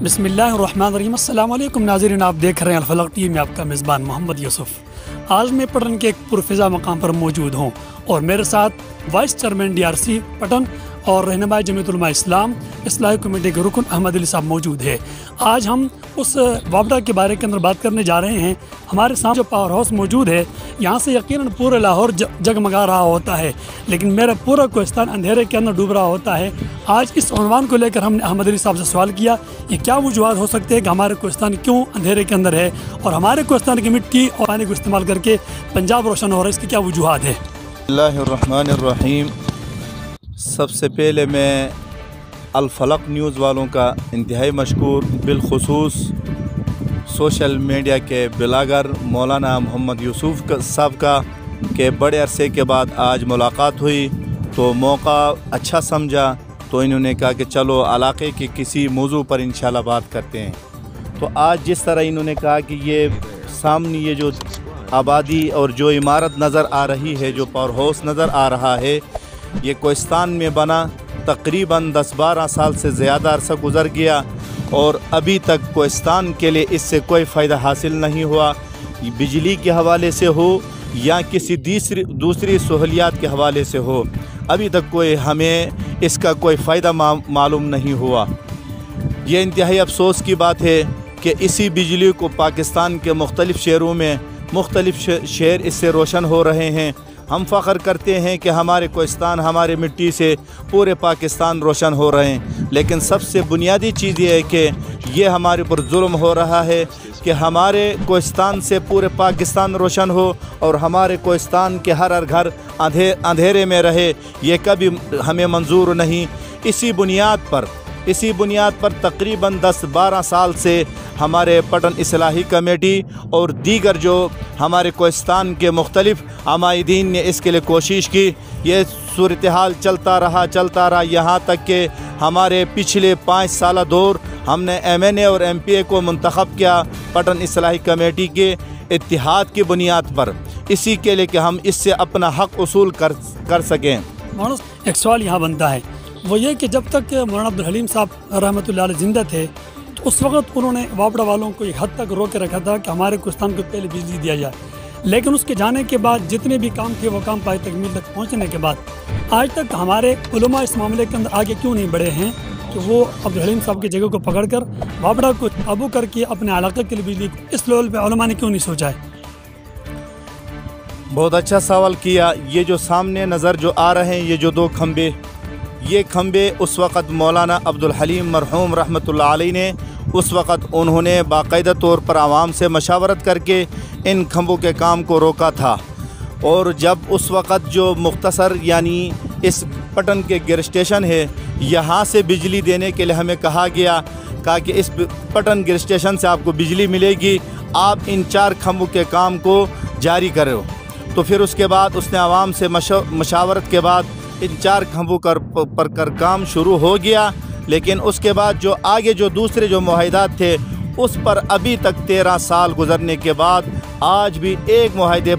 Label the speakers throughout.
Speaker 1: बिस्मिल्लाहिर्रहमानिर्रहीम। अस्सलाम वालेकुम नाज़रीन, आप देख रहे हैं अल्फलaq टीवी में आपका मेज़बान मोहम्मद यूसुफ। आज मैं पटन के एक पुरफ़िज़ा मकाम पर मौजूद हूँ और मेरे साथ वाइस चेयरमैन DRC पटन और रहनुमाई जमीयत उलमा इस्लाम इस्लाही कमेटी के रुकन ahmad साहब मौजूद है। आज हम उस wapda के बारे के अंदर बात करने जा रहे हैं। हमारे साथ जो पावर हाउस मौजूद है, यहाँ से यकीनन पूरा लाहौर जगमगा रहा होता है, लेकिन मेरा पूरा कोहिस्तान अंधेरे के अंदर डूब रहा होता है। आज इस उन्वान को लेकर हमने ahmad साहब से सवाल किया, ये क्या वजूहत हो सकते हैं कि हमारे कोहिस्तान क्यों अंधेरे के अंदर है और हमारे कोहिस्तान की मिट्टी और पानी को इस्तेमाल करके पंजाब रोशन हो रहा है, इसकी क्या वजूहत है।
Speaker 2: बिस्मिल्लाहिर्रहमानिर्रहीम। सबसे पहले मैं अल्फलaq न्यूज़ वालों का इंतहाई मशकूर, बिलखुसूस सोशल मीडिया के ब्लॉगर मौलाना मोहम्मद यूसुफ साहब का के बड़े अरसे के बाद आज मुलाकात हुई तो मौका अच्छा समझा, तो इन्होंने कहा कि चलो इलाके के किसी मौजू पर इंशाल्लाह बात करते हैं। तो आज जिस तरह इन्होंने कहा कि ये सामने ये जो आबादी और जो इमारत नज़र आ रही है, जो पावर हाउस नज़र आ रहा है, ये कोहिस्तान में बना तकरीबन 10-12 साल से ज़्यादा अरसा गुज़र गया और अभी तक कोहिस्तान के लिए इससे कोई फ़ायदा हासिल नहीं हुआ। बिजली के हवाले से हो या किसी दूसरी सहूलियात के हवाले से हो, अभी तक कोई हमें इसका कोई फ़ायदा मालूम नहीं हुआ। ये इंतहाई अफसोस की बात है कि इसी बिजली को पाकिस्तान के मुख्तलिफ़ शहरों में मुख्तलिफ़ शहर इससे रोशन हो रहे हैं। हम फ़ख्र करते हैं कि हमारे कोहिस्तान, हमारे मिट्टी से पूरे पाकिस्तान रोशन हो रहे हैं, लेकिन सबसे बुनियादी चीज़ ये है कि ये हमारे ऊपर जुल्म हो रहा है कि हमारे कोहिस्तान से पूरे पाकिस्तान रोशन हो और हमारे कोहिस्तान के हर घर अंधेरे में रहे, ये कभी हमें मंजूर नहीं। इसी बुनियाद पर तकरीबन 10-12 साल से हमारे पटन इस्लाही कमेटी और दीगर जो हमारे कोहिस्तान के मुख्तलिफ़ आमाइदीन ने इसके लिए कोशिश की। ये सूरत हाल चलता रहा यहाँ तक कि हमारे पिछले 5 साल दौर हमने MNA और MPA को मुंतखब किया पटन इस्लाही कमेटी के इत्तिहाद की बुनियाद पर, इसी के लिए कि हम इससे अपना हक़ उसूल कर सकें।
Speaker 1: एक सवाल यहाँ बनता है, वो ये कि जब तक मौलाना अब्दुल हलीम साहब रहमतुल्लाह अलैह जिंदा थे तो उस वक्त उन्होंने wapda वालों को एक हद तक रोक के रखा था कि हमारे कोहिस्तान को पहले बिजली दिया जाए, लेकिन उसके जाने के बाद जितने भी काम थे वो काम पाए तकमील तक पहुँचने के बाद आज तक हमारे उलमा इस मामले के अंदर आगे क्यों नहीं बढ़े हैं कि वो अब्दुल हलीम साहब की जगह को पकड़ कर wapda को काबू करके अपने इलाके के लिए बिजली इस लेवल पर उलमा ने क्यों नहीं सोचा है।
Speaker 2: बहुत अच्छा सवाल किया। ये जो सामने नज़र जो आ रहे हैं, ये जो 2 खंबे, ये खंबे उस वक़्त मौलाना अब्दुल हलीम मरहूम रहमतुल्लाह अलैह ने उस वक़्त उन्होंने बाकायदा तौर पर आवाम से मशावरत करके इन खंबों के काम को रोका था। और जब उस वक़्त जो मुख्तसर यानी इस पटन के गिर स्टेशन है, यहाँ से बिजली देने के लिए हमें कहा कि इस पटन गिर स्टेशन से आपको बिजली मिलेगी, आप इन 4 खंबों के काम को जारी करो। तो फिर उसके बाद उसने आवाम से मशावरत के बाद इन 4 खंभों पर काम शुरू हो गया, लेकिन उसके बाद जो आगे जो दूसरे जो मुआहिदात थे उस पर अभी तक 13 साल गुजरने के बाद आज भी एक मुआहिदे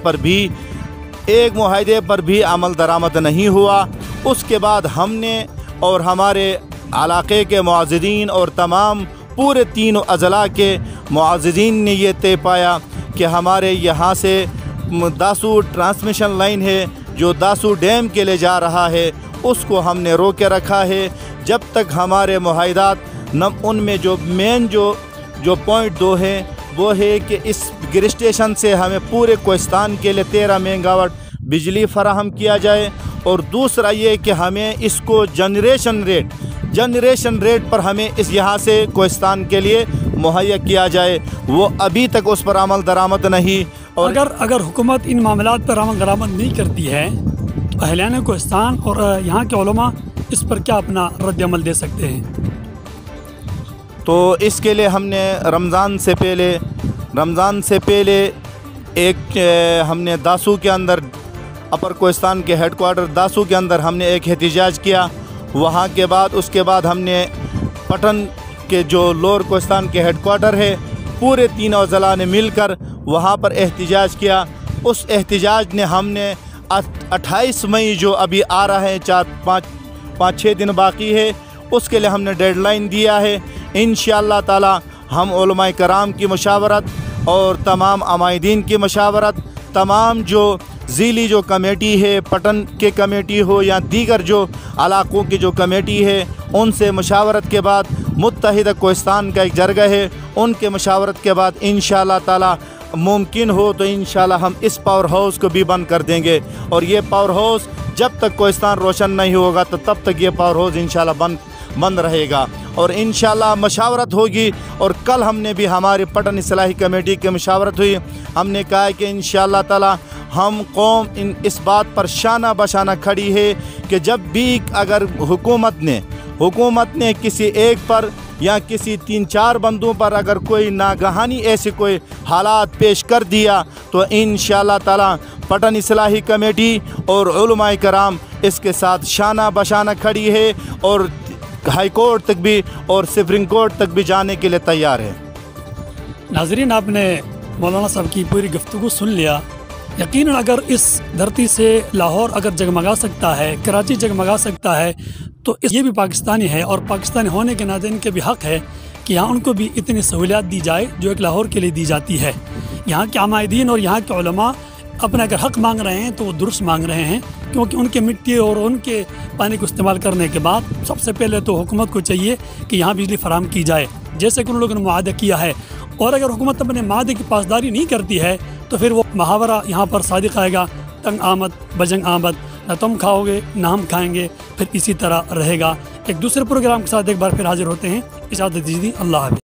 Speaker 2: पर भी अमल दरामद नहीं हुआ। उसके बाद हमने और हमारे इलाके के मुआज़िदीन और तमाम पूरे 3 अज़ला के मुआज़िदीन ने ये तय पाया कि हमारे यहाँ से दासू ट्रांसमिशन लाइन है जो दासू डैम के लिए जा रहा है, उसको हमने रोक के रखा है जब तक हमारे मुआहिदात उनमें जो मेन जो पॉइंट 2 है वो है कि इस गिर स्टेशन से हमें पूरे कोहिस्तान के लिए 13 मेगावाट बिजली फराहम किया जाए, और दूसरा ये कि हमें इसको जनरेशन रेट पर हमें इस यहाँ से कोहिस्तान के लिए मुहैया किया जाए। वो अभी तक उस पर अमल दरामद नहीं। और
Speaker 1: अगर हुकूमत इन मामलात पर अमल दरामद नहीं करती है तो अहलियान कोहिस्तान और यहाँ के उलमा इस पर क्या अपना रद्द अमल दे सकते हैं।
Speaker 2: तो इसके लिए हमने रमज़ान से पहले हमने दासू के अंदर अपर कोहिस्तान के हेडक्वार्टर दासू के अंदर हमने एक एहतिजाज किया। वहाँ के बाद उसके बाद हमने पटन के जो लोअर कोहिस्तान के हेडक्वार्टर है, पूरे 3 अज़ला ने मिलकर वहाँ पर एहतिजाज किया। उस एहतिजाज ने हमने 28 मई जो अभी आ रहा है, 4-5-6 दिन बाकी है, उसके लिए हमने डेडलाइन दिया है इंशाअल्लाह ताला हम उलमाए कराम की मशावरत और तमाम अमायदीन की मशावरत, तमाम जो ज़िली जो कमेटी है, पटन के कमेटी हो या दीगर जो इलाक़ों की जो कमेटी है, उनसे मशावरत के बाद मुत्तहिदा कोहिस्तान का एक जरगा है, उनके मशावरत के बाद इंशाअल्लाह ताला मुमकिन हो तो इंशाअल्लाह हम इस पावर हाउस को भी बंद कर देंगे। और ये पावर हाउस जब तक कोहिस्तान रोशन नहीं होगा तो तब तक ये पावर हाउस इंशाअल्लाह बंद रहेगा। और इंशाअल्लाह मशावरत होगी। और कल हमने भी हमारी पटन इस्लाही कमेटी की मशावरत हुई, हमने कहा है कि इंशाअल्लाह ताला हम कौम इस बात पर शाना बशाना खड़ी है कि जब भी अगर हुकूमत ने किसी एक पर या किसी 3-4 बंदों पर अगर कोई नागहानी ऐसे कोई हालात पेश कर दिया तो इंशाअल्लाह ताला पटन इस्लाही कमेटी और उलमाए कराम इसके साथ शाना बशाना खड़ी है और हाई कोर्ट तक भी और सुप्रीम कोर्ट तक भी जाने के लिए तैयार है।
Speaker 1: नाज़रीन, आपने मौलाना साहब की पूरी गुफ्तगू सुन लिया। यकीनन अगर इस धरती से लाहौर अगर जगमगा सकता है, कराची जगमगा सकता है, तो ये भी पाकिस्तानी है और पाकिस्तानी होने के नाते इनके भी हक़ है कि यहाँ उनको भी इतनी सहूलियात दी जाए जो एक लाहौर के लिए दी जाती है। यहाँ के अमायदीन और यहाँ के उलमा अपना अगर हक़ मांग रहे हैं तो वो दुरुस्त मांग रहे हैं, क्योंकि उनके मिट्टी और उनके पानी को इस्तेमाल करने के बाद सबसे पहले तो हुकूमत को चाहिए कि यहाँ बिजली फराहम की जाए, जैसे कि उन लोगों ने मुआहदा किया है। और अगर हुकूमत अपने माहदे की पासदारी नहीं करती है तो फिर वो मुहावरा यहाँ पर सादिक आएगा, तंग आमद बजंग आमद, न तुम खाओगे न हम खाएंगे, फिर इसी तरह रहेगा। एक दूसरे प्रोग्राम के साथ एक बार फिर हाजिर होते हैं। इजाज़त दीजिए, अल्लाह हाफ़िज़।